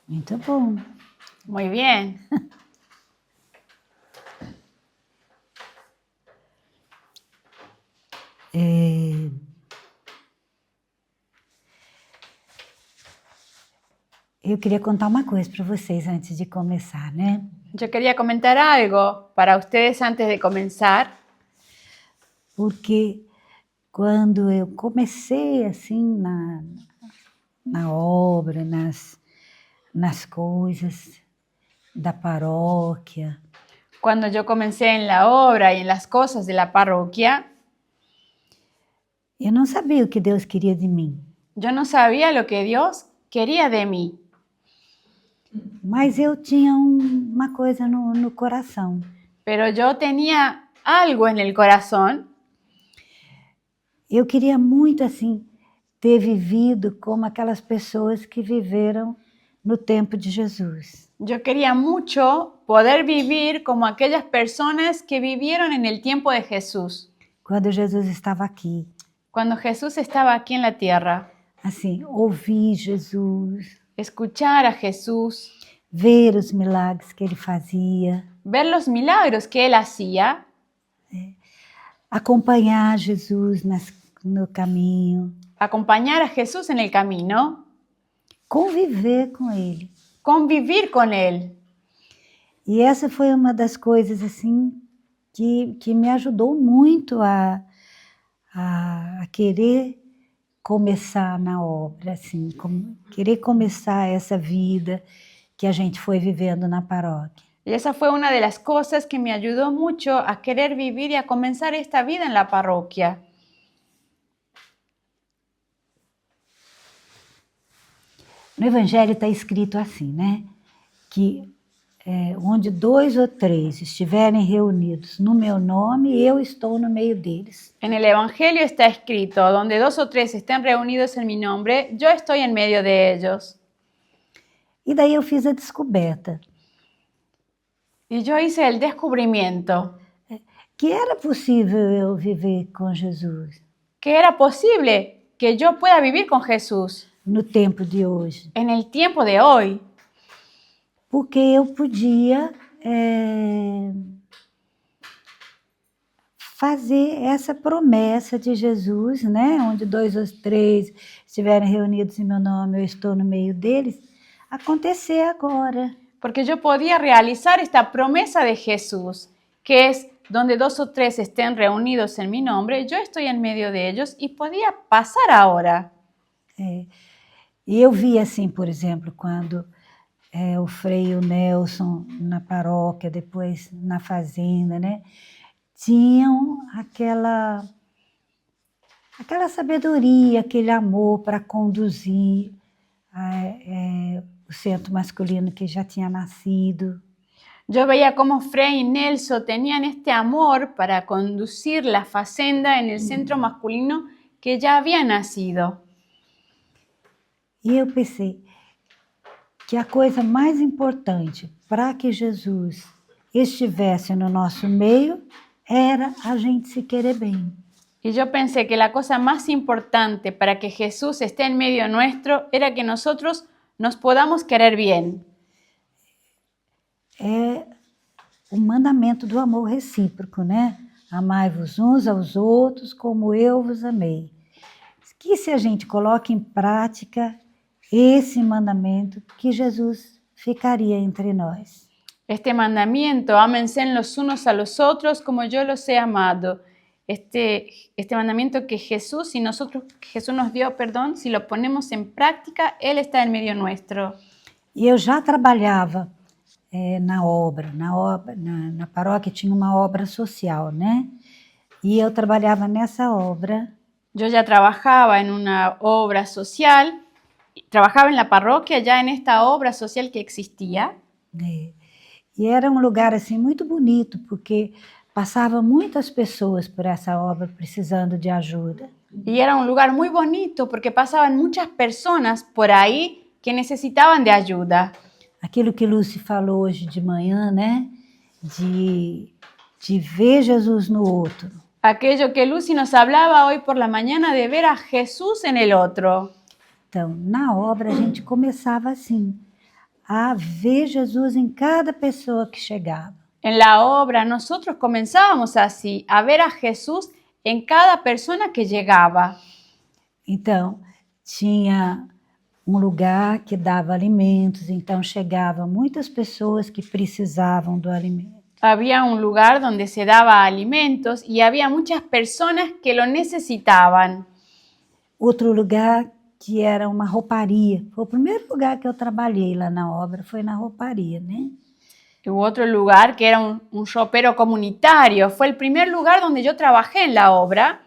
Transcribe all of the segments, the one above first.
Muito bom. Muy bien. Eu queria contar uma coisa para vocês antes de começar, né? Yo quería comentar algo para ustedes antes de comenzar, Porque quando eu comecei assim na obra, nas coisas da paróquia, cuando yo comencé en la obra y en las cosas de la parroquia, eu não sabia o que Deus queria de mim. yo no sabía lo que Dios quería de mí, Mas eu tinha uma coisa no coração. pero yo tenía algo en el corazón. Eu queria muito assim ter vivido como aquelas pessoas que viveram no tempo de Jesus. Yo quería mucho poder vivir como aquellas personas que vivieron en el tiempo de Jesús, Quando Jesus estava aqui, cuando Jesús estaba aquí en la tierra. assim, ouvir Jesus, Escuchar a Jesús, ver os milagres que ele fazia, ver los milagros que él hacía, acompanhar Jesus no caminho, acompañar a Jesús en el camino, conviver com ele. convivir con él. E essa foi uma das coisas assim que me ajudou muito a querer começar na obra, assim, querer começar essa vida que a gente foi vivendo na paróquia. Y esa fue una de las cosas que me ayudó mucho a querer vivir y a comenzar esta vida en la parroquia. No Evangelho está escrito assim, né? Que onde 2 ou 3 estiverem reunidos no meu nome, eu estou no meio deles. En el Evangelio está escrito, donde 2 o 3 estén reunidos en mi nombre, yo estoy en medio de ellos. E daí eu fiz a descoberta Y yo hice el descubrimiento que era possível eu viver com Jesus que era posible que yo pueda vivir con Jesús no tempo de hoje, en el tiempo de hoy, porque eu podia fazer essa promessa de Jesus, né? Onde 2 ou 3 estiverem reunidos em meu nome, eu estou no meio deles, acontecer agora. porque yo podía realizar esta promesa de Jesús, que es donde 2 o 3 estén reunidos en mi nombre, yo estoy en medio de ellos y podía pasar ahora. E eu vi assim, por exemplo, quando o Frei Nelson na paróquia, depois na fazenda, né? Tinham aquela sabedoria, aquele amor para conduzir o centro masculino que já tinha nascido. Yo veía cómo Frei y Nelson tenían este amor para conducir la fazenda en el centro masculino que ya había nacido. E eu pensei que a coisa mais importante para que Jesus estivesse no nosso meio era a gente se querer bem. Y yo pensé que la cosa más importante para que Jesús esté en medio nuestro era que nosotros nos podamos querer bien. É o mandamento do amor recíproco, né? Amai-vos uns aos outros como eu vos amei. Que se a gente coloca em prática esse mandamento, que Jesus ficaria entre nós. Este mandamiento, ámense los unos a los otros como yo los he amado. Este mandamiento que Jesús nos dio, si lo ponemos en práctica, Él está en medio nuestro. E eu já trabalhava na paróquia tinha uma obra social, né? E eu trabalhava nessa obra. Yo ya trabajaba en una obra social, trabajaba en la parroquia ya en esta obra social que existía. E era um lugar assim muito bonito, porque passavam muitas pessoas por essa obra precisando de ajuda. Y era un lugar muy bonito porque pasaban muchas personas por ahí que necesitaban de ayuda. Aquilo que Lúcia falou hoje de manhã, né? De ver Jesus no outro. Aquello que Lucy nos hablaba hoy por la mañana de ver a Jesús en el otro. Então, na obra a gente começava assim, a ver Jesus em cada pessoa que chegava. En la obra nosotros comenzábamos así, a ver a Jesús en cada persona que llegaba. Então, tinha um lugar que dava alimentos, então chegavam muitas pessoas que precisavam do alimento. Había un lugar donde se daba alimentos y había muchas personas que lo necesitaban. Outro lugar que era uma rouparia. Foi o primeiro lugar que eu trabalhei lá na obra, foi na rouparia, né? Hubo otro lugar que era un ropero comunitario. Fue el primer lugar donde yo trabajé en la obra.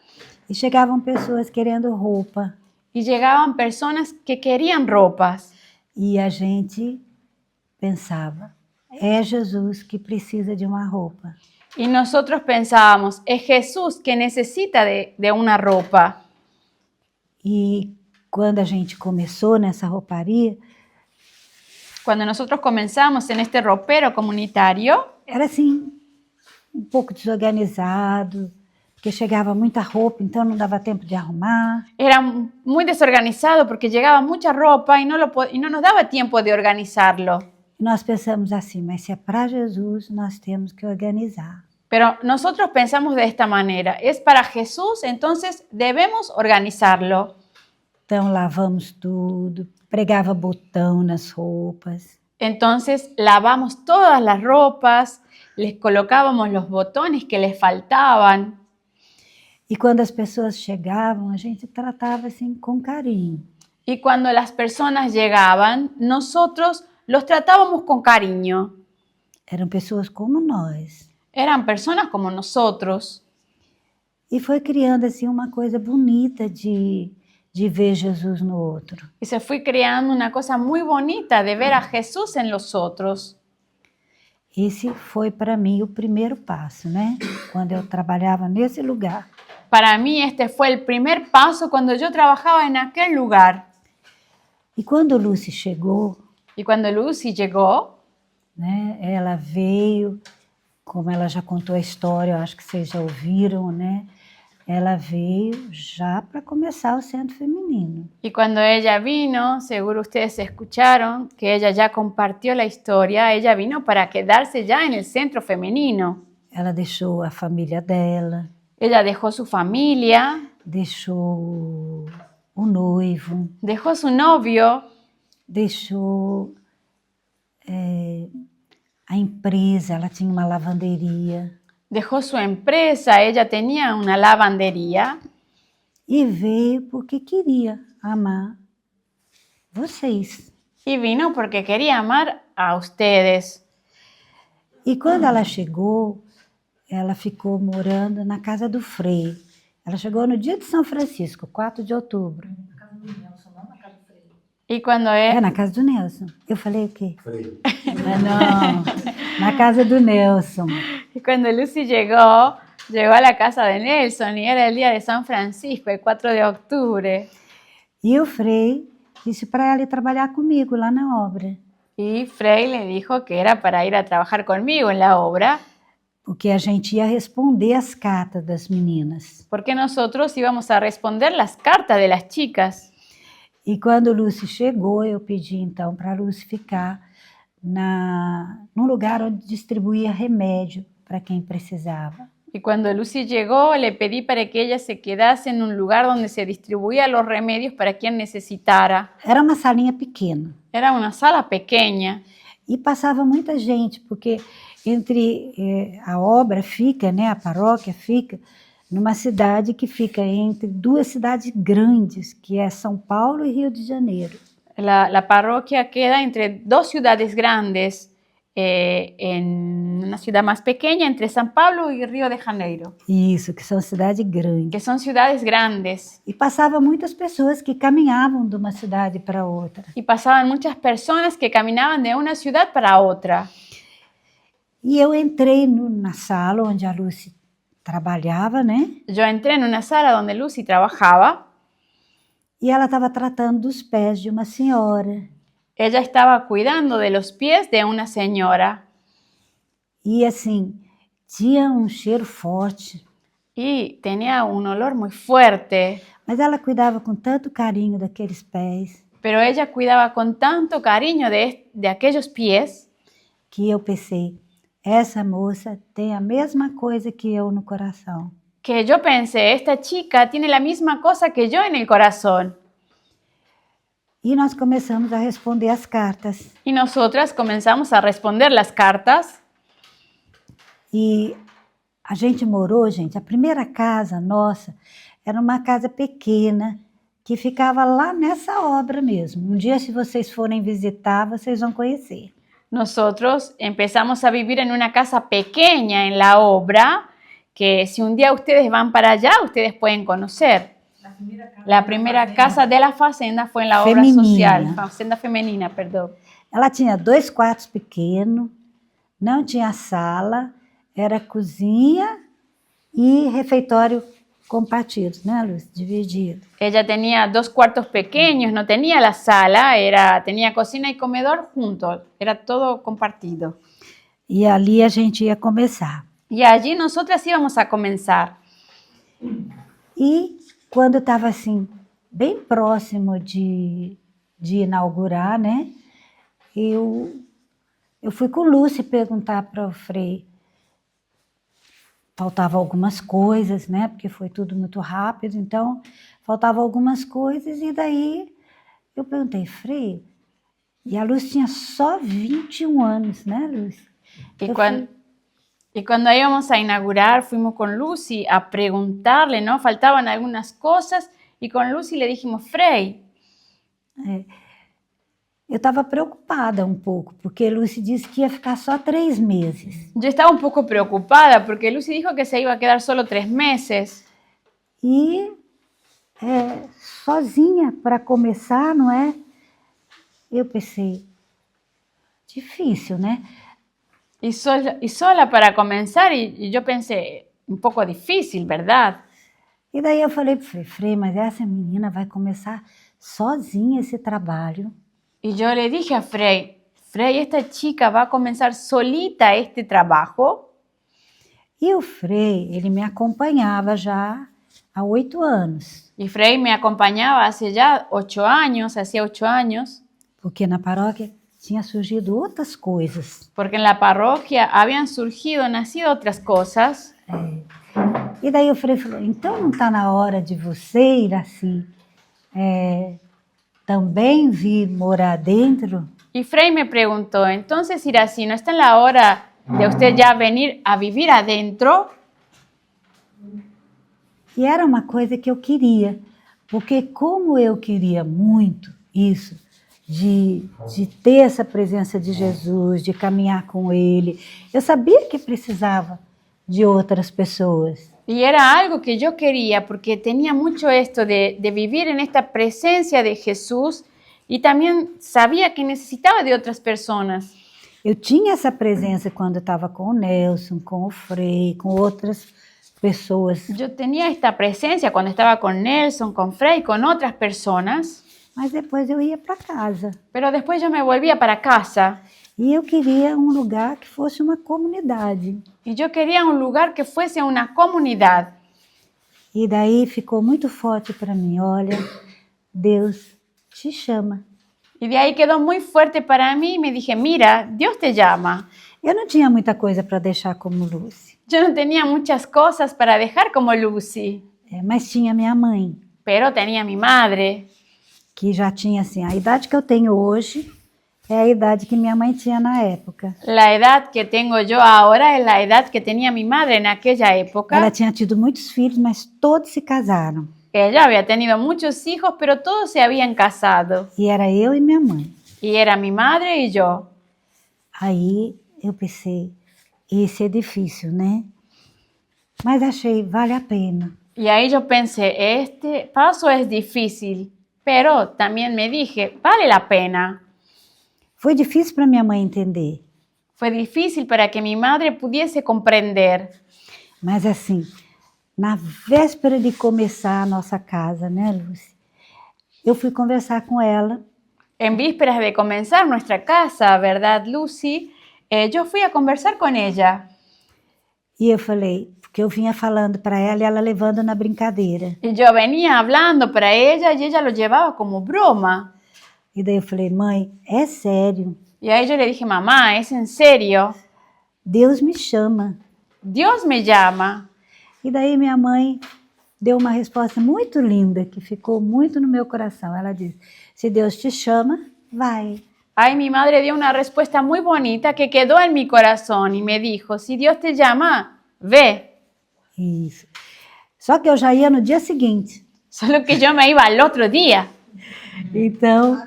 E chegavam pessoas querendo roupa. Y llegaban personas que querían ropas. E a gente pensava, é Jesus que precisa de uma roupa. Y nosotros pensábamos, es Jesús que necesita de una ropa. E quando a gente começou nessa rouparia, Cuando nosotros comenzamos en este ropero comunitario, era assim, um pouco desorganizado, porque chegava muita roupa, então não dava tempo de arrumar. era muy desorganizado porque llegaba mucha ropa y no nos daba tiempo de organizarlo. E nós pensamos assim, mas se é para Jesus, nós temos que organizar. Pero nosotros pensamos de esta manera, es para Jesús, entonces debemos organizarlo. Então lavamos tudo, pregava botão nas roupas. Entonces lavamos todas las ropas, les colocábamos los botones que les faltaban. E quando as pessoas chegavam, a gente tratava assim com carinho. Y cuando las personas llegaban, nosotros los tratábamos con cariño. Eram pessoas como nós. Eran personas como nosotros. E foi criando assim uma coisa bonita de ver Jesus no outro. Y se fue creando una cosa muy bonita de ver a Jesús en los otros. Esse foi para mim o primeiro passo, né? Quando eu trabalhava nesse lugar. Para mí este fue el primer paso cuando yo trabajaba en aquel lugar. E quando Lucy chegou, Y cuando Lucy llegó, né? Ela veio, como ela já contou a história, eu acho que vocês já ouviram, né? Ela veio já para começar o centro feminino. y cuando ella vino, seguro ustedes escucharon que ella ya compartió la historia, ella vino para quedarse ya en el centro femenino. Ela deixou a família dela, Ella dejó su familia, deixou o noivo, dejó su novio, deixou a empresa, ela tinha uma lavanderia. dejó su empresa, ella tenía una lavandería E veio porque queria amar vocês. y vino porque quería amar a ustedes. E quando ela chegou, ela ficou morando na casa do Frei. Ela chegou no dia de São Francisco, 4 de outubro. Y cuando É él, na casa do Nelson. Eu falei o quê? Frei. Ah, não, na casa do Nelson. y cuando Lucy llegó a la casa de Nelson y era el día de San Francisco, el 4 de octubre. E o Frei disse para ela ir trabalhar comigo lá na obra. Y Frei le dijo que era para ir a trabajar conmigo en la obra, Porque a gente ia responder as cartas das meninas. porque nosotros íbamos a responder las cartas de las chicas. E quando Lucy chegou, eu pedi então para a Lucy ficar num lugar onde distribuía remédio para quem precisava. Y cuando Lucy llegó, le pedí para que ella se quedase en un lugar donde se distribuía los remedios para quien necesitara. Era uma salinha pequena. Era una sala pequeña. E passava muita gente, porque a obra fica, né, a paróquia fica numa cidade que fica entre duas cidades grandes, que é São Paulo e Rio de Janeiro. La parroquia queda entre dos ciudades grandes, en una ciudad más pequeña, entre San Pablo y Río de Janeiro, Isso, que são cidades grandes. que son ciudades grandes. E passava muitas pessoas que caminhavam de uma cidade para outra. Y pasaban muchas personas que caminaban de una ciudad para otra. E eu entrei na sala onde a Lucy trabalhava, né? Yo entré en una sala donde Lucy trabajaba. E ela estava tratando dos pés de uma senhora. Ella estaba cuidando de los pies de una señora. E assim, tinha um cheiro forte. Y tenía un olor muy fuerte, Mas ela cuidava com tanto carinho daqueles pés. Pero ella cuidaba con tanto cariño de aquellos pies que eu pensei, essa moça tem a mesma coisa que eu no coração. que yo pensé, esta chica tiene la misma cosa que yo en el corazón. E nós começamos a responder as cartas. Y nosotras comenzamos a responder las cartas. E a gente morou, gente, a primeira casa nossa era uma casa pequena que ficava lá nessa obra mesmo. Um dia, se vocês forem visitar, vocês vão conhecer. Nosotros empezamos a vivir en una casa pequeña en la obra, que si un día ustedes van para allá, ustedes pueden conocer. La primera casa de la fazenda fue en la obra Feminina. social, fazenda femenina, perdón. Ela tinha 2 quartos pequenos, não tinha sala, era cozinha e refeitório compartidos, né, Luz? Dividido. Ella tenía 2 cuartos pequeños, no tenía la sala, tenía cocina y comedor juntos, era todo compartido. E ali a gente ia começar. Y allí nosotras íbamos a comenzar. E quando estava assim, bem próximo de inaugurar, né, eu fui com o Lúcio perguntar para o Frei. Faltavam algumas coisas, né, porque foi tudo muito rápido, então faltavam algumas coisas, e daí eu perguntei, Frei, e a Luz tinha só 21 anos, né, Luz? Y cuando íbamos a inaugurar, fuimos con Lucy a preguntarle, ¿no? Faltaban algunas cosas y con Lucy le dijimos, Frei. Eu estava preocupada um pouco, porque Lucy disse que ia ficar só 3 meses. Yo estaba un poco preocupada porque Lucy dijo que se iba a quedar solo 3 meses. E sozinha para começar, não é? Eu pensei, difícil, né? Y sola para comenzar, y yo pensé, un poco difícil, ¿verdad? E daí eu falei para o Frei, mas essa menina vai começar sozinha esse trabalho. Y yo le dije a Frei, esta chica va a comenzar solita este trabajo. E o Frei, ele me acompanhava já há 8 anos. Y Frei me acompañaba hace ya 8 años, hacía 8 años. Porque na paróquia tinha surgido outras coisas. Porque en la parroquia habían nacido otras cosas. E daí o Frei falou, então não está na hora de você, Iracy, também vir morar dentro? Y Frei me preguntó, entonces Iracy, ¿no está en la hora de usted ya venir a vivir adentro? E era uma coisa que eu queria, porque como eu queria muito isso, de ter essa presença de Jesus, de caminhar com Ele, eu sabia que precisava de outras pessoas. Y era algo que yo quería porque tenía mucho esto de vivir en esta presencia de Jesús y también sabía que necesitaba de otras personas. Eu tinha essa presença quando eu estava com o Nelson, com o Frei, com outras pessoas. Yo tenía esta presencia cuando estaba con Nelson, con Frei, con otras personas. Mas depois eu ia para casa. Pero después yo me volvía para casa. E eu queria um lugar que fosse uma comunidade. Y yo quería un lugar que fuese una comunidad. E daí ficou muito forte para mim, olha, Deus te chama. Y de ahí quedó muy fuerte para mí y me dije, mira, Dios te llama. Eu não tinha muita coisa para deixar como Lucy. Yo no tenía muchas cosas para dejar como Lucy. Mas tinha minha mãe. Pero tenía mi madre. Que já tinha assim, a idade que eu tenho hoje é a idade que minha mãe tinha na época. La edad que tengo yo ahora es la edad que tenía mi madre en aquella época. Ela tinha tido muitos filhos, mas todos se casaram. Ella había tenido muchos hijos, pero todos se habían casado. E era eu e minha mãe. Y era mi madre y yo. Aí eu pensei, esse é difícil, né? Mas achei, vale a pena. Y ahí yo pensé, este paso es difícil, pero también me dije, vale la pena. Foi difícil para minha mãe entender. Fue difícil para que mi madre pudiese comprender. Mas assim, na véspera de começar a nossa casa, né, Lucy? Eu fui conversar com ela. En vísperas de comenzar nuestra casa, ¿verdad, Lucy? Yo fui a conversar con ella. E eu falei, porque eu vinha falando para ela e ela levando na brincadeira. Y yo venía hablando para ella y ella lo llevaba como broma. E daí eu falei, mãe, é sério, Y ahí yo le dije, mamá, ¿es en serio? Deus me chama. Dios me llama. E daí minha mãe deu uma resposta muito linda, que ficou muito no meu coração. Ela disse, se Deus te chama, vai. Ahí mi madre dio una respuesta muy bonita que quedó en mi corazón y me dijo, si Dios te llama, ve. Isso. Só que eu já ia no dia seguinte. Solo que yo me iba al otro día. Então,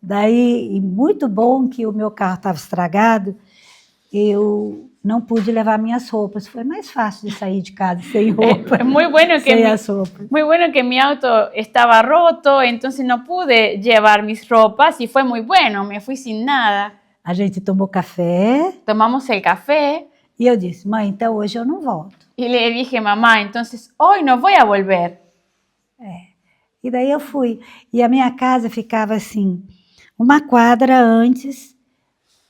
daí, e muito bom que o meu carro estava estragado, eu não pude levar minhas roupas. Foi mais fácil de sair de casa sem roupa, Es muy bueno que sem mi, as roupas. muy bueno que mi auto estaba roto, entonces no pude llevar mis ropas y fue muy bueno, me fui sin nada. A gente tomou café Tomamos el café e eu disse, mãe, então hoje eu não volto. y le dije, mamá, entonces hoy no voy a volver. E daí eu fui. E a minha casa ficava assim, uma quadra antes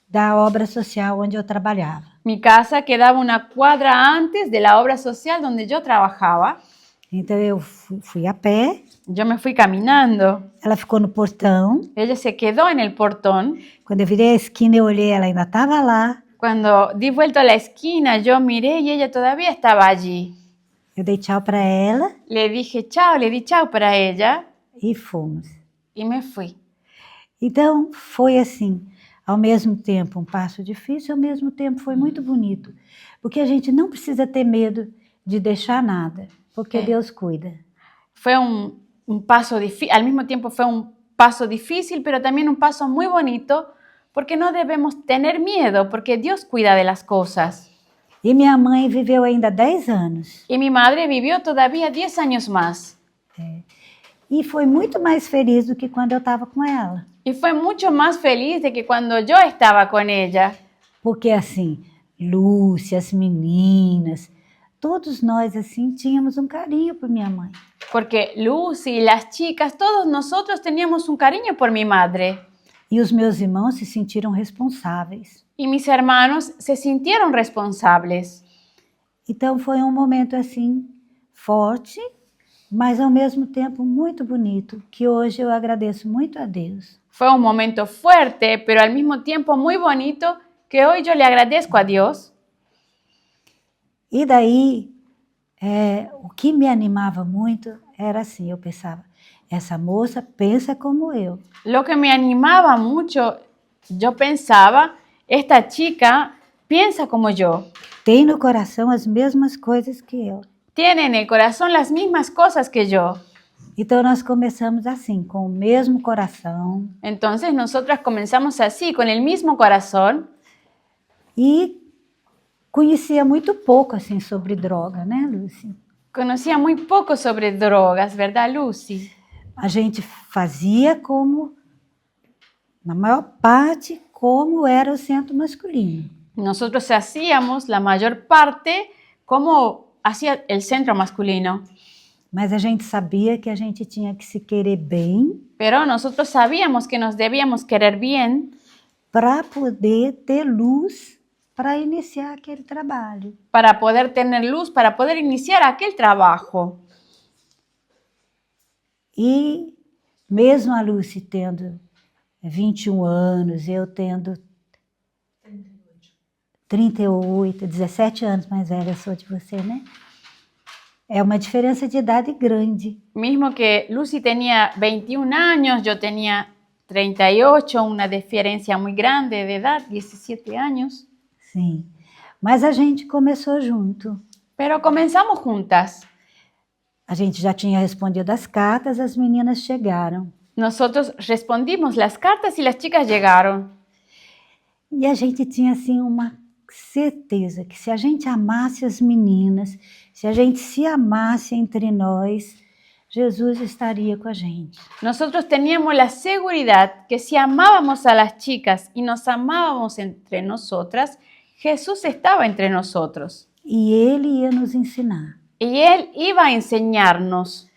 da obra social onde eu trabalhava. Mi casa quedaba una cuadra antes de la obra social donde yo trabajaba. Então eu fui a pé, Yo me fui caminando. ela ficou no portão. Ella se quedó en el portón. Quando eu virei a esquina, eu olhei, ela ainda estava lá. Cuando di vuelta a la esquina, yo miré y ella todavía estaba allí. Eu dei tchau para ela Le dije chao, le di chao para ella e fomos. y me fui. Então foi assim, ao mesmo tempo um passo difícil, ao mesmo tempo foi muito bonito. Porque a gente não precisa ter medo de deixar nada, porque Deus cuida. Fue un paso difícil, al mismo tiempo fue un paso difícil, pero también un paso muy bonito, porque no debemos tener miedo, porque Dios cuida de las cosas. E minha mãe viveu ainda 10 anos. Y mi madre vivió todavía 10 años más. E foi muito mais feliz do que quando eu estava com ela. Y fue mucho más feliz de que cuando yo estaba con ella. Porque assim, Lúcia, as meninas, todos nós assim tínhamos um carinho por minha mãe. Porque Lucy, las chicas, todos nosotros teníamos un cariño por mi madre. E os meus irmãos se sentiram responsáveis. Y mis hermanos se sintieron responsables. Então foi um momento assim forte, mas ao mesmo tempo muito bonito, que hoje eu agradeço muito a Deus. Fue un momento fuerte, pero al mismo tiempo muy bonito, que hoy yo le agradezco a Dios. E daí, o que me animava muito era assim, eu pensava, essa moça pensa como eu. Lo que me animaba mucho, yo pensaba, esta chica piensa como yo. Tem no coração as mesmas coisas que eu. Tiene en el corazón las mismas cosas que yo. Então nós começamos assim, com o mesmo coração. Entonces nosotras comenzamos así, con el mismo corazón. E conhecia muito pouco assim sobre droga, né, Lúcia? Conocía muy poco sobre drogas, ¿verdad, Lucy? A gente fazia como, na maior parte, como era o centro masculino. Nosotros hacíamos la mayor parte como hacía el centro masculino. Mas a gente sabia que a gente tinha que se querer bem Pero nosotros sabíamos que nos debíamos querer bien para poder ter luz para iniciar aquele trabalho. para poder tener luz, para poder iniciar aquel trabajo. E mesmo a Lúcia tendo 21 anos, eu tendo 38, 17 anos mais velha sou de você, né? É uma diferença de idade grande. Mismo que Lucy tenía 21 años, yo tenía 38, una diferencia muy grande de edad, 17 años. Sim, mas a gente começou junto. Pero comenzamos juntas. A gente já tinha respondido as cartas, as meninas chegaram. Nosotros respondimos las cartas y las chicas llegaron. E a gente tinha assim uma certeza que se a gente amasse as meninas, se a gente se amasse entre nós, Jesus estaria com a gente. Nosotros teníamos la seguridad que si amábamos a las chicas y nos amábamos entre nosotras, Jesús estaba entre nosotros. E Ele ia nos ensinar. Y Él iba a enseñarnos.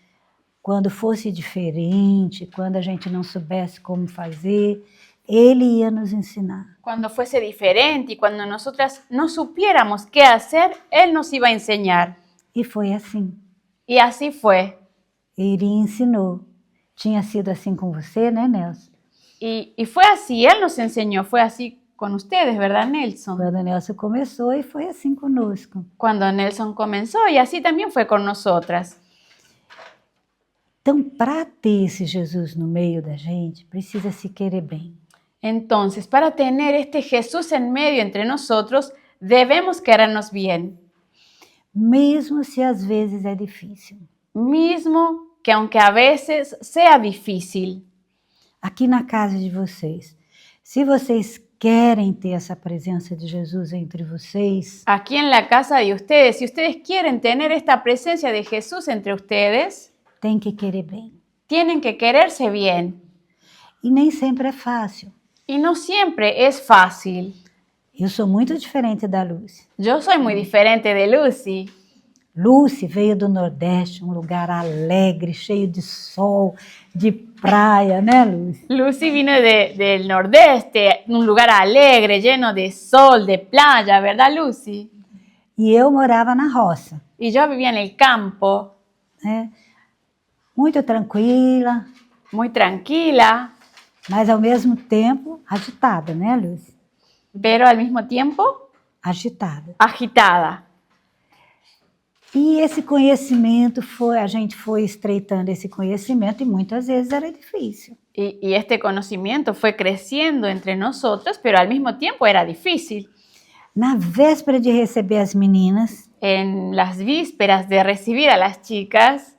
Quando fosse diferente, quando a gente não soubesse como fazer, Ele ia nos ensinar. Cuando fuese diferente y cuando nosotras no supiéramos qué hacer, Él nos iba a enseñar. E foi assim. Y así fue. Ele ensinou tinha sido assim com você, né, Nelson? Y fue así, Él nos enseñó, fue así con ustedes, ¿verdad, Nelson? Quando o Nelson começou e foi assim conosco. Cuando Nelson comenzó y así también fue con nosotras. Então, para ter esse Jesus no meio da gente, precisa se querer bem. Entonces, para tener este Jesús en medio entre nosotros, debemos querernos bien, Mesmo se às vezes é difícil. mismo que aunque a veces sea difícil. Aqui na casa de vocês, se vocês querem ter essa presença de Jesus entre vocês, Aquí en la casa de ustedes, si ustedes quieren tener esta presencia de Jesús entre ustedes, tem que querer bem. tienen que quererse bien. E nem sempre é fácil. Y no siempre es fácil. Eu sou muito diferente da Lúcia. Yo soy muy diferente de Lucy. Lúcia veio do Nordeste, um lugar alegre, cheio de sol, de praia, né, Lúcia? Lucy vino del Nordeste, un lugar alegre, lleno de sol, de playa, ¿verdad, Lucy? E eu morava na roça, Y yo vivía en el campo, né? Muito tranquila, muy tranquila, mas ao mesmo tempo agitada, né, Lúcia? pero al mismo tiempo Agitada. agitada. E esse conhecimento a gente foi estreitando esse conhecimento e muitas vezes era difícil. Y este conocimiento fue creciendo entre nosotros, pero al mismo tiempo era difícil. Na véspera de receber as meninas, En las vísperas de recibir a las chicas,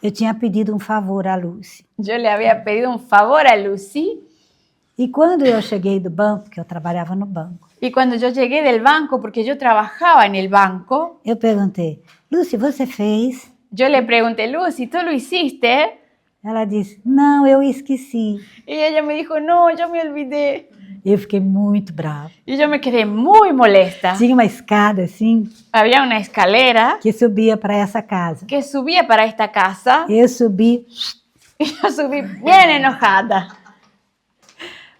eu tinha pedido um favor à Lúcia. yo le había pedido un favor a Lucy. E quando eu cheguei do banco, porque eu trabalhava no banco, Y cuando yo llegué del banco, porque yo trabajaba en el banco, eu perguntei, Lúcia, você fez? yo le pregunté, Lucy, ¿tú lo hiciste? Ela disse, não, eu esqueci. Y ella me dijo, no, yo me olvidé. Eu fiquei muito brava. Y yo me quedé muy molesta. Tinha uma escada assim, Había una escalera que subia para essa casa. que subía para esta casa Eu subi, y yo subí bien enojada.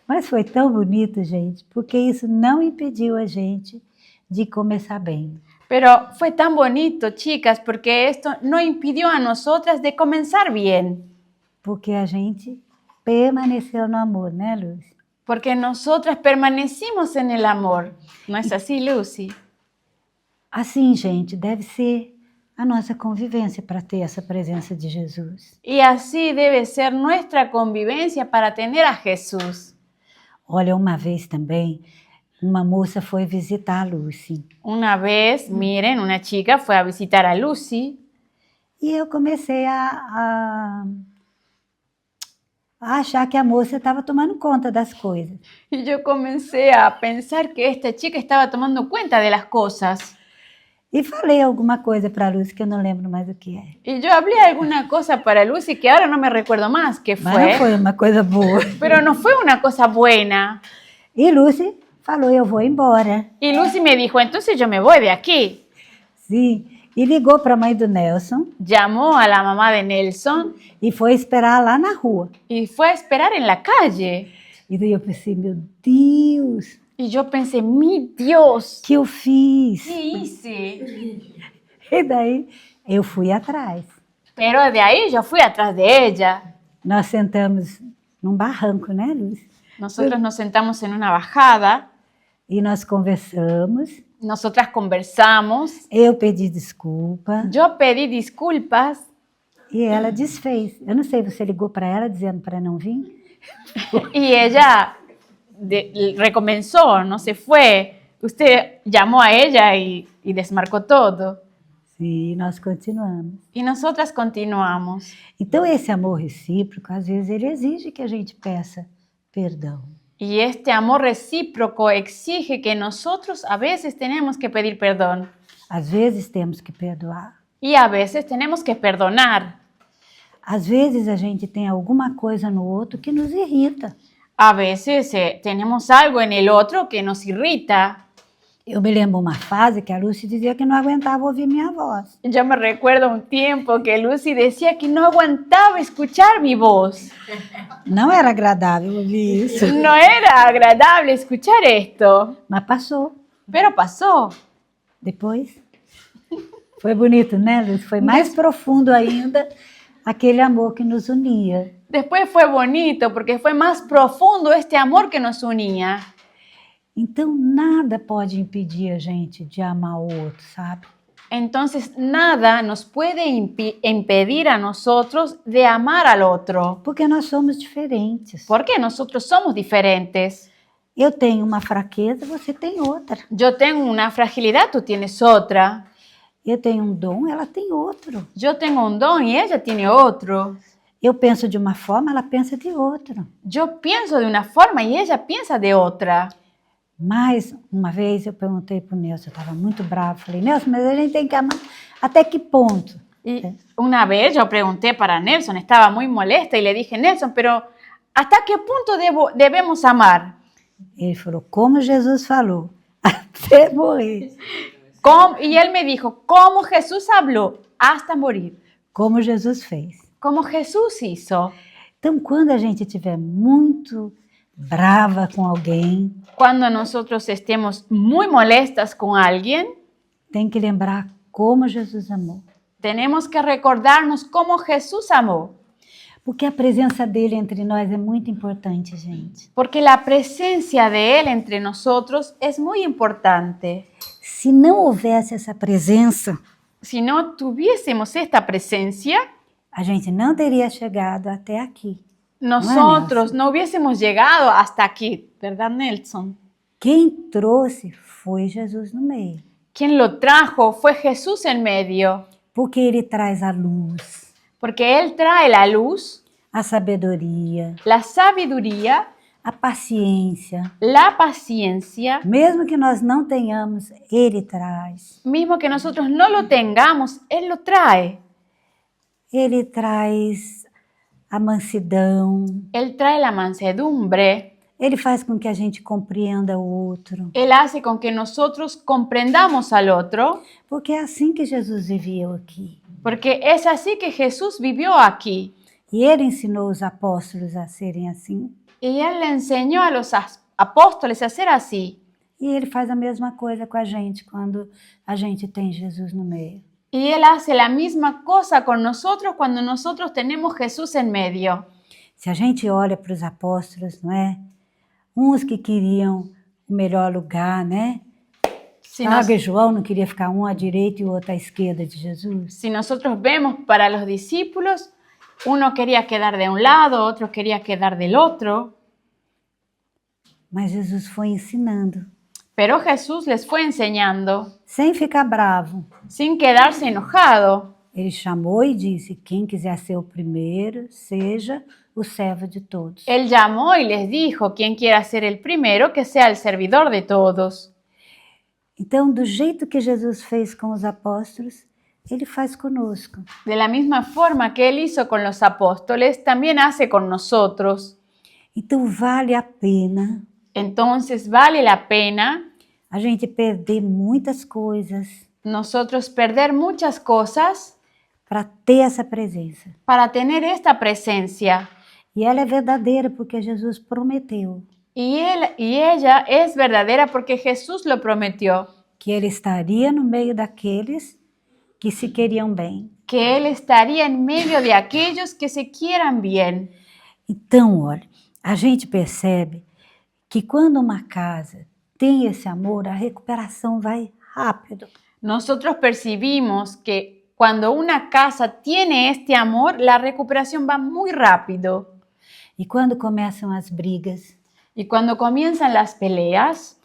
mas foi tão bonito, gente, porque isso não impediu a gente de começar bem. Pero fue tan bonito, chicas, porque esto no impidió a nosotras de comenzar bien. Porque a gente permaneceu no amor, né, Lúcia? Porque nosotras permanecimos en el amor. ¿No es así, Lucy? Assim, gente, deve ser a nossa convivência para ter essa presença de Jesus. Y así debe ser nuestra convivencia para tener a Jesús. Olha, uma vez também, uma moça foi visitar a Lucy. Una vez, miren, una chica fue a visitar a Lucy E eu comecei a achar que a moça estava tomando conta das coisas. y yo comencé a pensar que esta chica estaba tomando cuenta de las cosas. E falei alguma coisa para a Lucy que eu não lembro mais o que é. Y yo hablé alguna cosa para Lucy que ahora no me recuerdo más qué Mas não fue, foi uma coisa boa. pero no fue una cosa buena. E Lucy falou, eu vou embora. Y Lucy me dijo, entonces yo me voy de aquí. Sim. E ligou para a mãe do Nelson Llamó a la mamá de Nelson e foi esperar lá na rua. y fue a esperar en la calle. E daí eu pensei, meu Deus, Y yo pensé, mi Dios, o que eu fiz? ¿qué hice? E daí eu fui atrás. Pero de ahí yo fui atrás de ella. Nós sentamos num barranco, né, Lucy? Nosotros nos sentamos en una bajada, E nós conversamos. nosotras conversamos, Eu pedi desculpa yo pedí disculpas e ela desfez. Eu não sei, você ligou para ela dizendo para não vir? y ella recomenzó, no se fue. Usted llamó a ella y desmarcó todo. Sim, nós continuamos. Y nosotras continuamos. Então, esse amor recíproco, às vezes, ele exige que a gente peça perdão. Y este amor recíproco exige que nosotros a veces tenemos que pedir perdón Às vezes, temos que perdoar. y a veces tenemos que perdonar. Às vezes, a gente tem alguma coisa no outro que nos irrita. A veces tenemos algo en el otro que nos irrita. Eu me lembro uma fase que a Lucy dizia que não aguentava ouvir minha voz. Yo me recuerdo un tiempo que Lucy decía que no aguantaba escuchar mi voz. Não era agradável ouvir isso, No era agradable escuchar esto, mas passou. pero pasó. Depois, foi bonito, né, Lucy? Foi mais profundo ainda aquele amor que nos unia. Después fue bonito porque fue más profundo este amor que nos unía. Então, nada pode impedir a gente de amar o outro, sabe? Entonces nada nos puede impedir a nosotros de amar al otro. Porque nós somos diferentes. Porque nosotros somos diferentes. Eu tenho uma fraqueza, você tem outra. Yo tengo una fragilidad, tú tienes otra. Eu tenho um dom, ela tem outro. Yo tengo un don y ella tiene otro. Eu penso de uma forma, ela pensa de outra. Yo pienso de una forma y ella piensa de otra. Mas, uma vez eu perguntei para o Nelson, eu estava muito bravo, falei, Nelson, mas a gente tem que amar até que ponto? Y una vez yo pregunté para Nelson, estaba muy molesta y le dije, Nelson, pero ¿hasta qué punto debemos amar? Ele falou, como Jesus falou, até morrer. Y él me dijo, ¿cómo Jesús habló? Hasta morir. Como Jesus fez. Como Jesús hizo. Então, quando a gente estiver muito brava com alguém, Cuando nosotros estemos muy molestas con alguien, tem que lembrar como Jesus amou. tenemos que recordarnos cómo Jesús amó. Porque a presença dele entre nós é muito importante, gente. Porque la presencia de Él entre nosotros es muy importante. Se não houvesse essa presença, Si no tuviésemos esta presencia, a gente não teria chegado até aqui. nosotros no hubiésemos llegado hasta aquí, ¿verdad, Nelson? Quem trouxe foi Jesus no meio. Quien lo trajo fue Jesús en medio, Porque ele traz a luz, porque Él trae la luz, a sabedoria, la sabiduría, a paciência. la paciencia. Mesmo que nós não tenhamos, ele traz. Mismo que nosotros no lo tengamos, Él lo trae. Ele traz a mansidão. Él trae la mansedumbre. Ele faz com que a gente compreenda o outro. Él hace con que nosotros comprendamos al otro, Porque é assim que Jesus viveu aqui. porque es así que Jesús vivió aquí. E ele ensinou os apóstolos a serem assim. Y Él le enseñó a los apóstoles a ser así. E ele faz a mesma coisa com a gente quando a gente tem Jesus no meio. Y Él hace la misma cosa con nosotros cuando nosotros tenemos Jesús en medio. Se a gente olha para os apóstolos, não é? Uns que queriam o melhor lugar, né? Si, nos- Sabe, João não queria ficar um à direita e o outro à esquerda de Jesus. si nosotros vemos para los discípulos, uno quería quedar de un lado, otro quería quedar del otro, Mas Jesus foi ensinando, pero Jesús les fue enseñando sem ficar bravo. sin quedarse enojado. Ele chamou e disse, quem quiser ser o primeiro, seja o servo de todos. Él llamó y les dijo, quien quiera ser el primero, que sea el servidor de todos. Então, do jeito que Jesus fez com os apóstolos, ele faz conosco. De la misma forma que Él hizo con los apóstoles, también hace con nosotros. Então, vale a pena Entonces vale la pena a gente perder muitas coisas nosotros perder muchas cosas para ter essa presença. para tener esta presencia. E ela é verdadeira porque Jesus prometeu Y Él y ella es verdadera porque Jesús lo prometió, que ele estaria no meio daqueles que se queriam bem. que Él estaría en medio de aquellos que se quieran bien. Então, olha, a gente percebe que quando uma casa tem esse amor, a recuperação vai rápido. Nosotros percibimos que cuando una casa tiene este amor, la recuperación va muy rápido. E quando começam as brigas, Y cuando comienzan las peleas,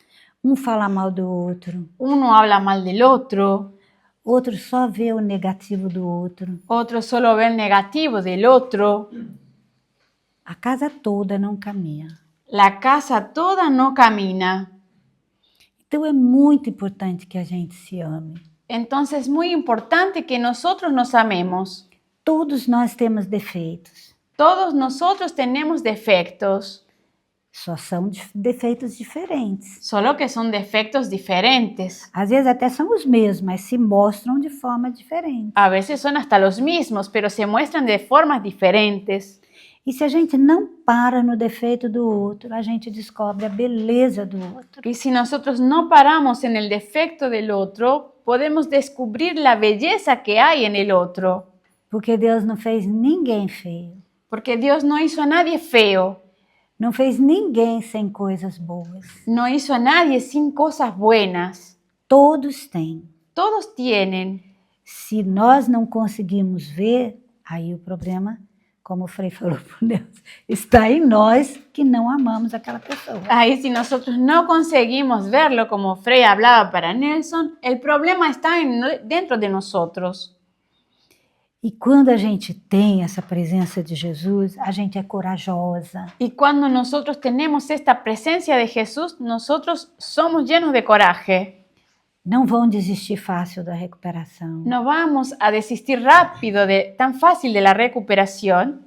um fala mal do outro, uno habla mal del otro, outro só vê o negativo do outro, otro solo ve el negativo del otro, a casa toda não caminha. la casa toda no camina. Então é muito importante que a gente se ame. Entonces es muy importante que nosotros nos amemos. Todos nós temos defeitos, Todos nosotros tenemos defectos, só são defeitos diferentes. solo que son defectos diferentes. Às vezes até são os mesmos, mas se mostram de forma diferente. A veces son hasta los mismos, pero se muestran de formas diferentes. E se a gente não para no defeito do outro, a gente descobre a beleza do outro. Y si nosotros no paramos en el defecto del otro, podemos descubrir la belleza que hay en el otro. Porque Deus não fez ninguém feio. Porque Dios no hizo a nadie feo, Não fez ninguém sem coisas boas. no hizo a nadie sin cosas buenas. Todos têm. Todos tienen. Se nós não conseguimos ver, aí o problema, como o Frei falou por Deus, está em nós que não amamos aquela pessoa. Ahí si nosotros no conseguimos verlo, como Frei hablaba para Nelson, el problema está dentro de nosotros. E quando a gente tem essa presença de Jesus, a gente é corajosa. Y cuando nosotros tenemos esta presencia de Jesús, nosotros somos llenos de coraje. Não vão desistir fácil da recuperação. No vamos a desistir rápido, tan fácil de la recuperación.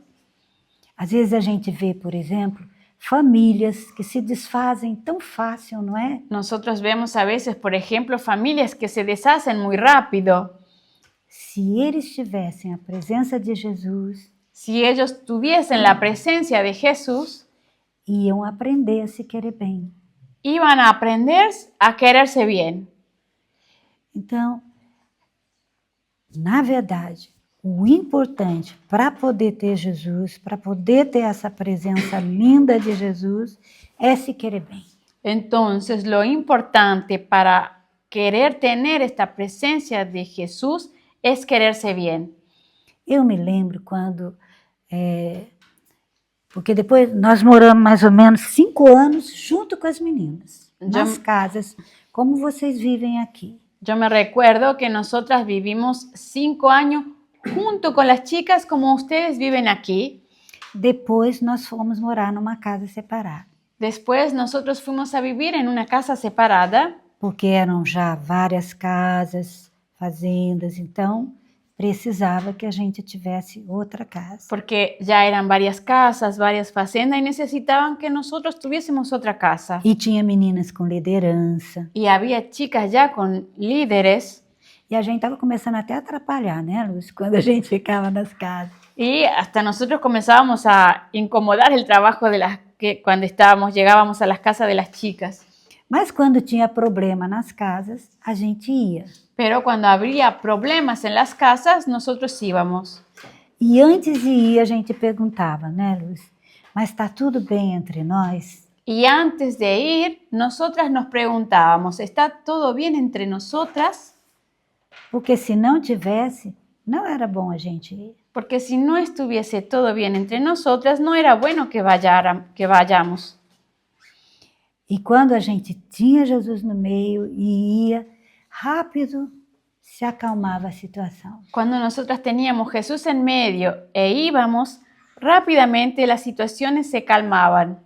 Às vezes a gente vê, por exemplo, famílias que se desfazem tão fácil, não é? Nosotros vemos a veces, por ejemplo, familias que se deshacen muy rápido. Se eles tivessem a presença de Jesus, Si ellos tuviesen la presencia de Jesús, iam aprender a se querer bem. iban a aprender a quererse bien. Então, na verdade, o importante para poder ter Jesus, para poder ter essa presença linda de Jesus, é se querer bem. Entonces, lo importante para querer tener esta presencia de Jesús es quererse bien. Eu me lembro quando, porque depois nós moramos mais ou menos 5 anos junto com as meninas, nas casas, como vocês vivem aqui. Yo me recuerdo que nosotras vivimos 5 años junto con las chicas como ustedes viven aquí. Depois nós fomos morar numa casa separada. Después nosotros fuimos a vivir en una casa separada. Porque eram já várias casas, fazendas, então precisava que a gente tivesse outra casa. Porque ya eran varias casas, varias facendas y necesitaban que nosotros tuviésemos otra casa. E tinha meninas com liderança. Y había chicas ya con líderes. E a gente estava começando até a atrapalhar, né, Lúcia, quando a gente ficava nas casas. Y hasta nosotros comenzábamos a incomodar el trabajo cuando llegábamos a las casas de las chicas. Mas quando tinha problema nas casas, a gente ia. Pero cuando habría problemas en las casas, nosotros íbamos. E antes de ir, a gente perguntava, né, Lúcia? Mas está tudo bem entre nós? Y antes de ir, nosotras nos preguntábamos, ¿está todo bien entre nosotras? Porque se não tivesse, não era bom a gente ir. Porque si no estuviese todo bien entre nosotras, no era bueno que vayamos. E quando a gente tinha Jesus no meio e ia, rápido se acalmava a situação. Cuando nosotras teníamos Jesús en medio e íbamos, rápidamente las situaciones se calmaban.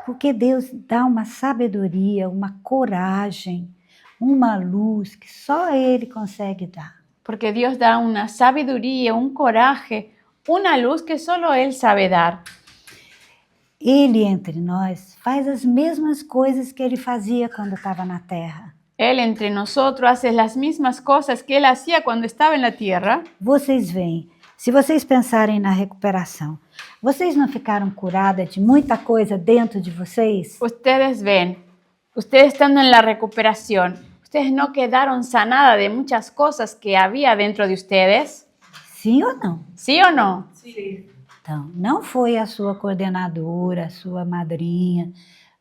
Porque Deus dá uma sabedoria, uma coragem, uma luz que só Ele consegue dar. Porque Dios da una sabiduría, un coraje, una luz que solo Él sabe dar. Ele entre nós faz as mesmas coisas que Ele fazia quando estava na terra. Él entre nosotros hace las mismas cosas que Él hacía cuando estaba en la tierra. Vocês veem, se vocês pensarem na recuperação, vocês não ficaram curadas de muita coisa dentro de vocês? Ustedes ven, ustedes estando en la recuperación, ¿ustedes no quedaron sanadas de muchas cosas que había dentro de ustedes? Sim ou não? ¿Sí o no? Sí. Então, não foi a sua coordenadora, a sua madrinha,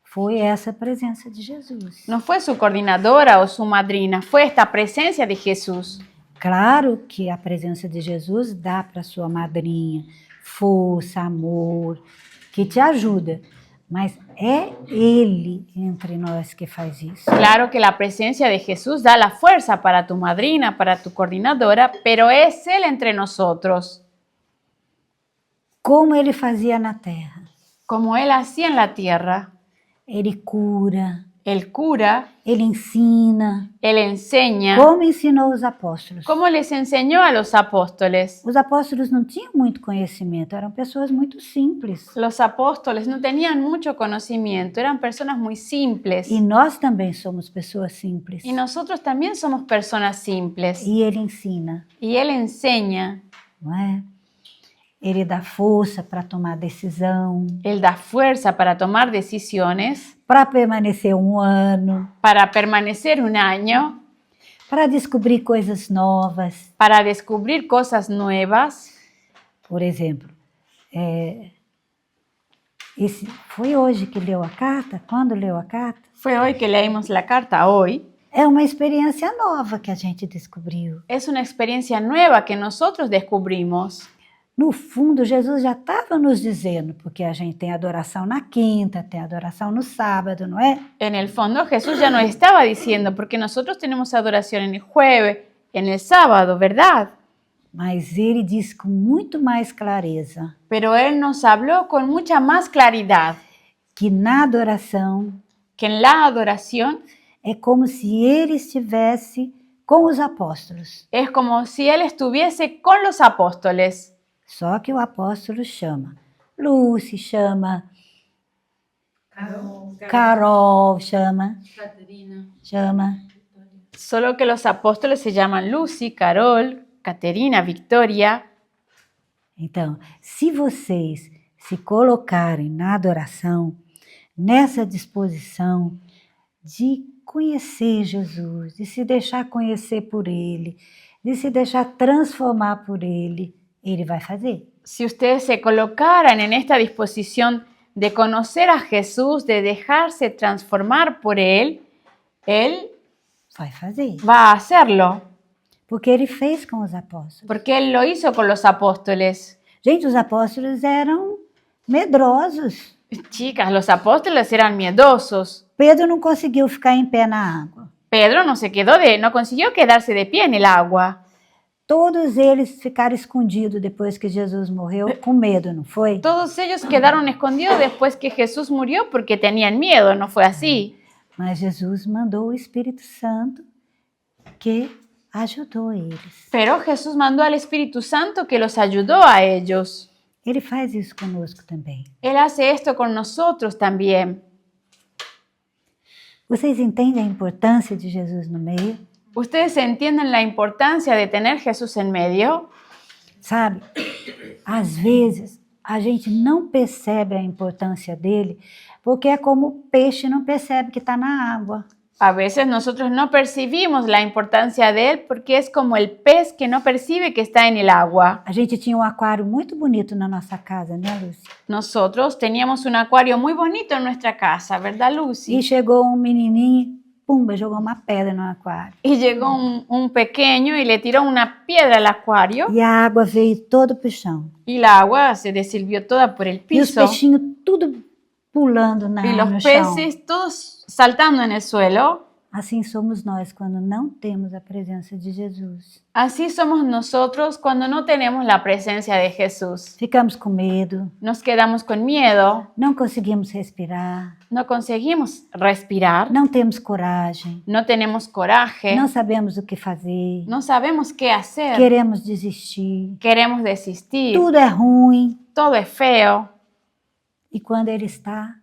foi essa presença de Jesus. No fue su coordinadora o su madrina, fue esta presencia de Jesús. Claro que a presença de Jesus dá para sua madrinha força, amor, que te ajuda, mas é Ele entre nós que faz isso. Claro que la presencia de Jesús da la fuerza para tu madrina, para tu coordinadora, pero es Él entre nosotros. Como Ele fazia na terra. Como Él hacía en la tierra, Ele cura, Él cura, Ele ensina, Él enseña. como ensinou os apóstolos. ¿Cómo les enseñó a los apóstoles? Os apóstolos não tinham muito conhecimento, eram pessoas muito simples. Los apóstoles no tenían mucho conocimiento, eran personas muy simples. E nós também somos pessoas simples. Y nosotros también somos personas simples. E Ele ensina, Y Él enseña, não é? Ele dá força para tomar decisão, Él da fuerza para tomar decisiones, para permanecer 1 ano, para permanecer un año, para descobrir coisas novas. para descubrir cosas nuevas. Por exemplo, foi hoje que leu a carta? Quando leu a carta? Fue hoy que leímos la carta, hoy. É uma experiência nova que a gente descobriu. Es una experiencia nueva que nosotros descubrimos. No fundo, Jesus já estava nos dizendo, porque a gente tem adoração na quinta, tem adoração no sábado, não é? En el fondo, Jesús ya nos estaba diciendo, porque nosotros tenemos adoración en el jueves, en el sábado, ¿verdad? Mas ele disse com muito mais clareza Pero Él nos habló con mucha más claridad que na adoração que en la adoración é como se ele estivesse com os apóstolos. es como si Él estuviese con los apóstoles. Só que o apóstolo chama Lucy, chama Carol, chama, Solo que los apóstoles se llaman Lucy, Carol, Caterina, Victoria. Então, se vocês se colocarem na adoração, nessa disposição de conhecer Jesus, de se deixar conhecer por Ele, de se deixar transformar por Ele, Ele vai fazer. Si ustedes se colocaran en esta disposición de conocer a Jesús, de dejarse transformar por Él Vai fazer. va a hacerlo, Porque Ele fez com os apóstolos. porque Él lo hizo con los apóstoles. Gente, os apóstolos eram medrosos. Chicas, los apóstoles eran miedosos. Pedro não conseguiu ficar em pé na água. Pedro no consiguió quedarse de pie en el agua. Todos eles ficaram escondidos depois que Jesus morreu, com medo, não foi? Todos ellos quedaron escondidos después que Jesús murió porque tenían miedo, ¿no fue así? Mas Jesus mandou o Espírito Santo que ajudou eles. Pero Jesús mandó al Espíritu Santo que los ayudó a ellos. Ele faz isso conosco também. Él hace esto con nosotros también. Vocês entendem a importância de Jesus no meio? ¿Ustedes entienden la importancia de tener Jesús en medio? Sabe, às vezes a gente não percebe a importância dele, porque é como o peixe não percebe que está na água. A veces nosotros no percibimos la importancia de Él porque es como el pez que no percibe que está en el agua. A gente tinha um aquário muito bonito na nossa casa, né, Lúcia? Nosotros teníamos un acuario muy bonito en nuestra casa, ¿verdad, Lucy? E chegou um menininho, pumba, jogou uma pedra no aquário. Y llegó un pequeño y le tiró una piedra al acuario E a água veio todo pro chão. y la agua se desilvió toda por el E os piso. peixinhos tudo pulando Y no los chão. peces todos saltando en el suelo. Assim somos nós quando não temos a presença de Jesus. Así somos nosotros cuando no tenemos la presencia de Jesús. Ficamos com medo, Nos quedamos con miedo, não conseguimos respirar, no conseguimos respirar, não temos coragem, no tenemos coraje, não sabemos o que fazer, no sabemos qué hacer, queremos desistir, queremos desistir, tudo é ruim. todo es feo. E quando Ele está,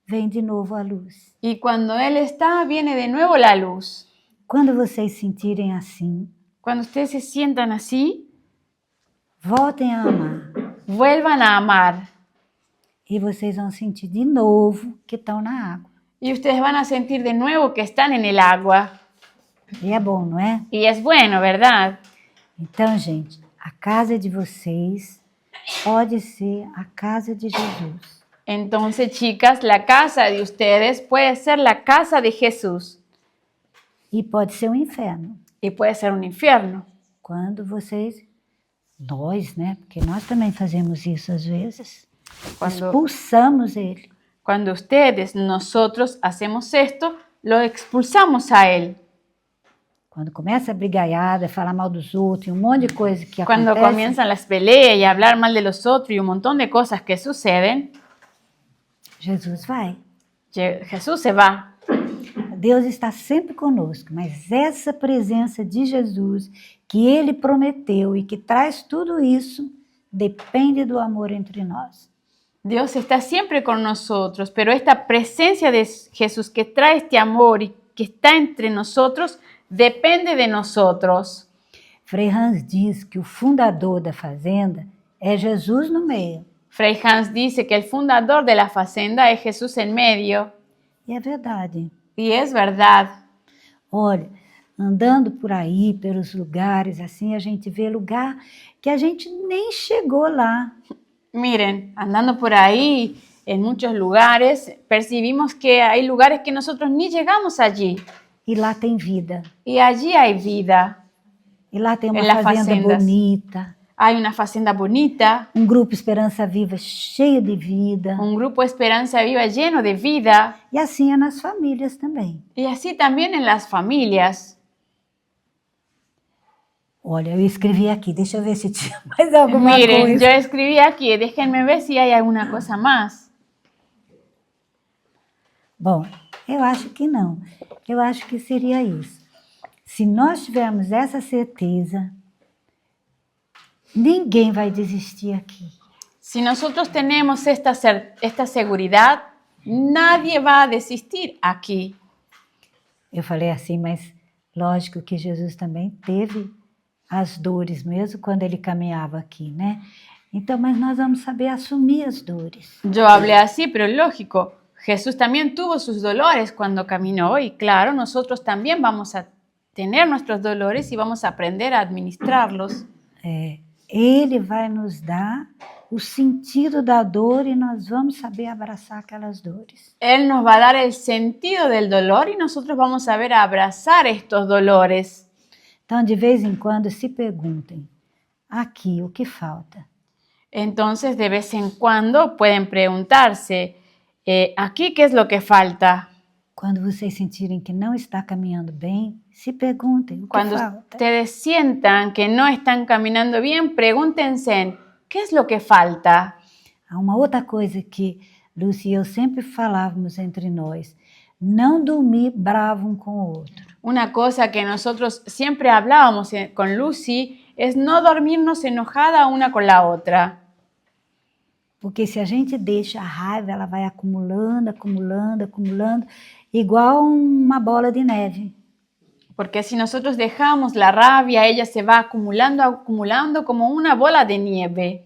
vem de novo a luz. Y cuando Él está, viene de nuevo la luz. Quando vocês sentirem assim, Cuando ustedes se sientan así, voltem a amar. vuelvan a amar. E vocês vão sentir de novo que estão na água. Y ustedes van a sentir de nuevo que están en el agua. E é bom, não é? Y es bueno, ¿verdad? Então, gente, a casa de vocês pode ser a casa de Jesus. Entonces, chicas, la casa de ustedes puede ser la casa de Jesús E pode ser um inferno. y puede ser un infierno. Quando nós, né? Porque nós também fazemos isso às vezes. Cuando, Expulsamos ele. cuando ustedes, nosotros hacemos esto, lo expulsamos a Él. Quando começa a brigaiada, falar mal dos outros, e um monte de coisa que Cuando acontece, comienzan las peleas y hablar mal de los otros y un montón de cosas que suceden, Jesus vai. Jesús se va. Deus está sempre conosco, mas essa presença de Jesus que Ele prometeu e que traz tudo isso, depende do amor entre nós. Dios está siempre con nosotros, pero esta presencia de Jesús que trae este amor y que está entre nosotros, depende de nosotros. Frei Hans diz que o fundador da fazenda é Jesus no meio. Frei Hans dice que el fundador de la fazenda es Jesús en medio. E é verdade. Y es verdad. Olha, andando por aí, pelos lugares, assim, a gente vê lugar que a gente nem chegou lá. Miren, andando por ahí en muchos lugares, percibimos que hay lugares que nosotros ni llegamos allí. E lá tem vida. Y allí hay vida. E lá tem uma Em las fazenda fazendas. bonita, Hay una fazenda bonita, grupo Esperança Viva cheio de vida. un grupo Esperanza Viva lleno de vida. E assim é nas famílias também. Y así también en las familias. Olha, eu escrevi aqui, deixa eu ver se tinha mais alguma Miren, coisa. yo escribí aquí, déjenme ver si hay alguna cosa más. Bom, eu acho que não. Eu acho que seria isso. Se nós tivermos essa certeza, ninguém vai desistir aqui. Si nosotros tenemos esta seguridad, nadie va a desistir aquí. Eu falei assim, mas lógico que Jesus também teve as dores mesmo quando ele caminhava aqui, né? Então, mas nós vamos saber assumir as dores. Yo hablé así, pero lógico, Jesús también tuvo sus dolores cuando caminó y claro, nosotros también vamos a tener nuestros dolores y vamos a aprender a administrarlos. Ele vai nos dar o sentido da dor e nós vamos saber abraçar aquelas dores. Él nos va a dar el sentido del dolor y nosotros vamos a saber abrazar estos dolores. Então, de vez em quando, se perguntem, aqui, o que falta? Entonces, de vez en cuando pueden preguntarse, ¿aquí qué es lo que falta? Quando vocês sentirem que não está caminhando bem, se perguntem, o que Cuando falta? ustedes sientan que no están caminando bien, pregúntense, ¿qué es lo que falta? Há uma outra coisa que Lúcia e eu sempre falávamos entre nós, não dormir bravo um com o outro. Una cosa que nosotros siempre hablábamos con Lucy es no dormirnos enojada una con la otra. Porque se a gente deixa a raiva, ela vai acumulando, acumulando, acumulando, igual uma bola de neve. Porque si nosotros dejamos la rabia, ella se va acumulando, acumulando como una bola de nieve.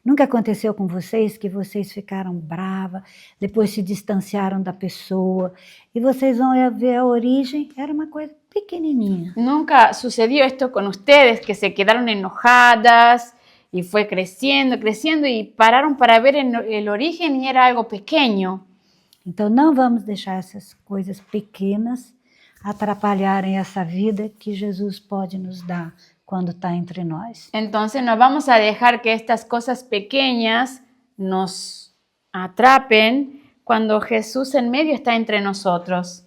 Nunca aconteceu com vocês que vocês ficaram bravas, depois se distanciaram da pessoa, e vocês vão ver a origem, era uma coisa pequenininha. Nunca sucedió esto con ustedes, que se quedaron enojadas y fue creciendo, creciendo y pararon para ver el origen y era algo pequeño. Então não vamos deixar essas coisas pequenas atrapalharem essa vida que Jesus pode nos dar cuando está entre nós. Entonces no vamos a dejar que estas cosas pequeñas nos atrapen cuando Jesús en medio está entre nosotros.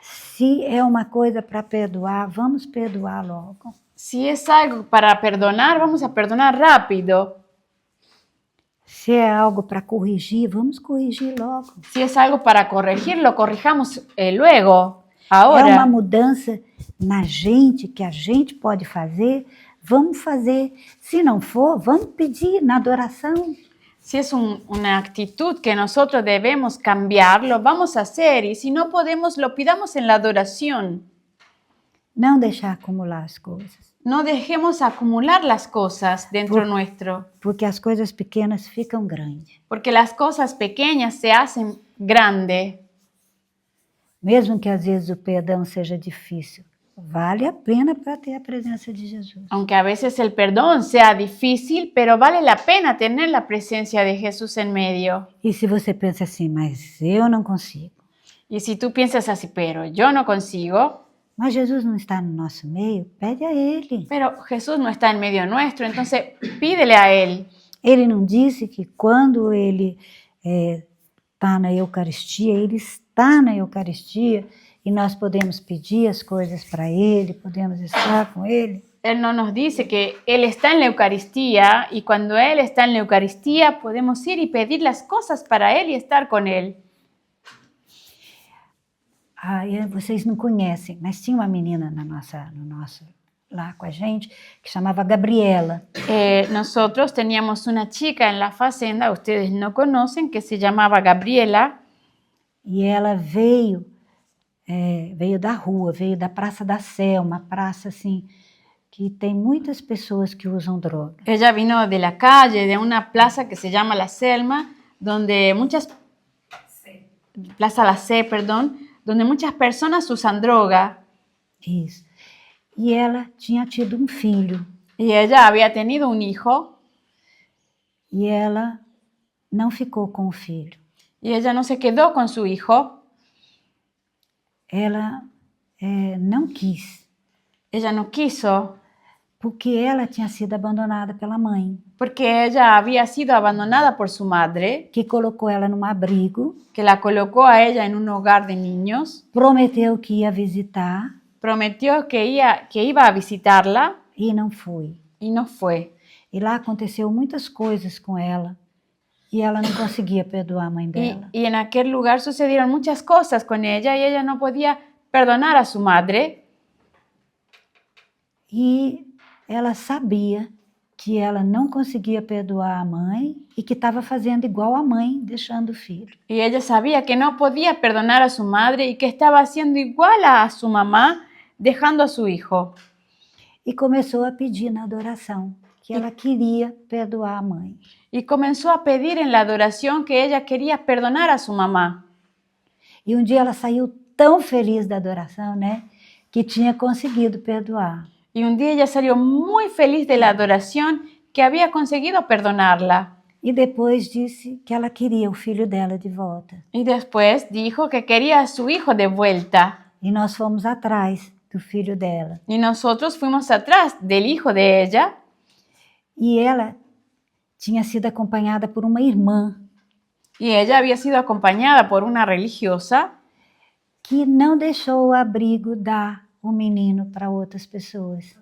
Se é uma coisa para perdoar, vamos perdoar logo. Si es algo para perdonar, vamos a perdonar rápido. Se é algo para corrigir, vamos corrigir logo. Si es algo para corregir, lo corrijamos luego, É ahora. uma mudança na gente que a gente pode fazer, vamos fazer. Se não for, vamos pedir na adoração. Si es una actitud que nosotros debemos cambiar, lo vamos a hacer. Y si no podemos, lo pidamos en la adoración. Não deixar acumular as coisas. No dejemos acumular las cosas dentro nuestro, Porque as coisas pequenas ficam grandes. porque las cosas pequeñas se hacen grandes. Mesmo que às vezes o perdão seja difícil, vale a pena para ter a presença de Jesus. Aunque a veces el perdón sea difícil, pero vale la pena tener la presencia de Jesús en medio. E se você pensa assim, mas eu não consigo. Y si tú piensas así, pero yo no consigo, Mas Jesus não está no nosso meio, pede a Ele. pero Jesús no está en medio nuestro, entonces pídele a Él. Ele não disse que quando Ele está na Eucaristia, Ele está na Eucaristia e nós podemos pedir as coisas para Ele, podemos estar com Ele. Él no nos dice que Él está en la Eucaristía y cuando Él está en la Eucaristía podemos ir y pedir las cosas para Él y estar con Él. Vocês não conhecem, mas tinha uma menina lá com a gente que chamava Gabriela. Nosotros teníamos una chica en la fazenda, ustedes no conocen, que se llamaba Gabriela. E ela veio da rua, veio da Praça da Sé, uma praça assim, que tem muitas pessoas que usam droga. Ella vino de la calle, de una plaza que se llama La Selma, donde Plaza La C, perdón, donde muchas personas usan droga. Isso. e ela tinha tido um filho. Y ella había tenido un hijo E ela não ficou com o filho. y ella no se quedó con su hijo. Ela não quis, Ella no quiso porque ela tinha sido abandonada pela mãe, porque ella había sido abandonada por su madre, que colocou ela num abrigo, que la colocó a ella en un hogar de niños, prometeu que ia visitar prometió que iba a visitarla e não foi. y no fue. E lá aconteceu muitas coisas com ela e ela não conseguia perdoar a mãe dela. Y en aquel lugar sucedieron muchas cosas con ella y ella no podía perdonar a su madre. E ela sabia que ela não conseguia perdoar a mãe e que estava fazendo igual a mãe, deixando o filho. Y ella sabía que no podía perdonar a su madre y que estaba haciendo igual a su mamá, dejando a su hijo. E começou a pedir na adoração que ela queria perdoar a mãe. Y comenzó a pedir en la adoración que ella quería perdonar a su mamá. E um dia ela saiu tão feliz da adoração, né, que tinha conseguido perdoar. Y un día ella salió muy feliz de la adoración que había conseguido perdonarla. E depois disse que ela queria o filho dela de volta. Y después dijo que quería a su hijo de vuelta. E nós fomos atrás do filho dela. Y nosotros fuimos atrás del hijo de ella. E ela tinha sido acompanhada por uma irmã Y ella había sido acompañada por una religiosa que não deixou o abrigo dar o menino para outras pessoas.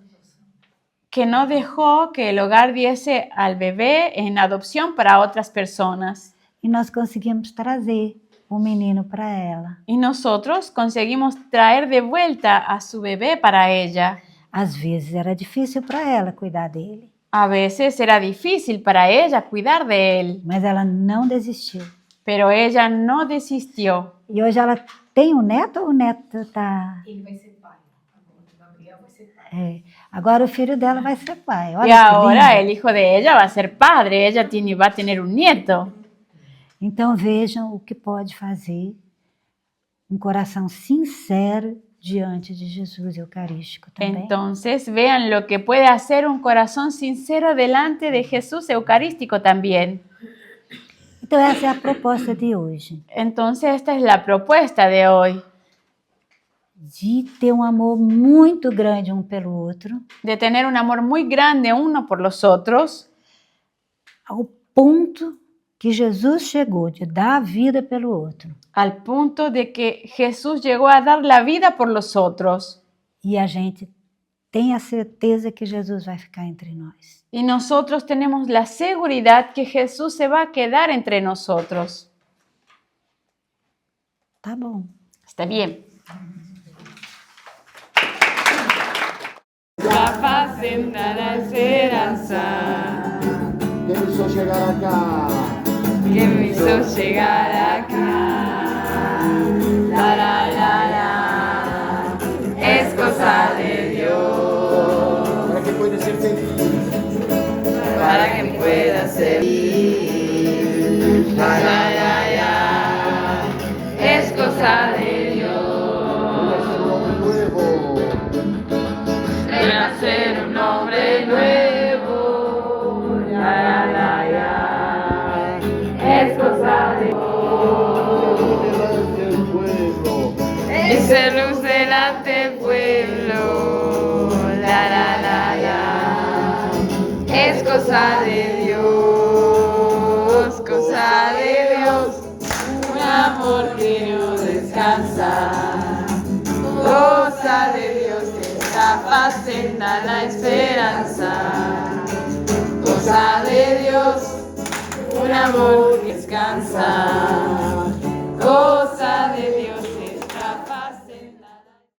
que no dejó que el hogar diese al bebé en adopción para otras personas. E nós conseguimos trazer o menino para ela. Y nosotros conseguimos traer de vuelta a su bebé para ella. Às vezes era difícil para ela cuidar dele, A veces era difícil para ella cuidar de él, mas ela não desistiu. pero ella no desistió. E hoje ela tem um neto ou o neto está... Ele vai ser pai. Agora o Gabriel vai ser pai. Agora o filho dela vai ser pai. Olha Y que ahora lindo. el hijo de ella va a ser padre, ella va a tener un nieto. Então vejam o que pode fazer um coração sincero diante de Jesus Eucarístico também. Entonces vean lo que puede hacer un corazón sincero delante de Jesús Eucarístico también. Então essa é a proposta de hoje, Entonces esta es la propuesta de hoy, de ter um amor muito grande um pelo outro, de tener un amor muy grande uno por los otros, ao ponto que Jesus chegou de dar a vida pelo outro. al punto de que Jesús llegó a dar la vida por los otros. E a gente tem a certeza que Jesus vai ficar entre nós. Y nosotros tenemos la seguridad que Jesús se va a quedar entre nosotros. Tá bom. Está bien. La fazenda da esperanza que me hizo llegar acá. que me hizo llegar acá. La, la, la, la. Es cosa de Dios Para que pueda ser feliz. para que pueda ser feliz. La, la, la, la. Es cosa de Dios Nuevo. de nacer un hombre nuevo. La, la, la, la. Es cosa de Delante del pueblo. es luz delante del pueblo. La, la, la, la. Es cosa de Dios, cosa de Dios. Un amor que no descansa. Cosa de Dios que está apacenta la esperanza. Cosa de Dios, un amor que descansa.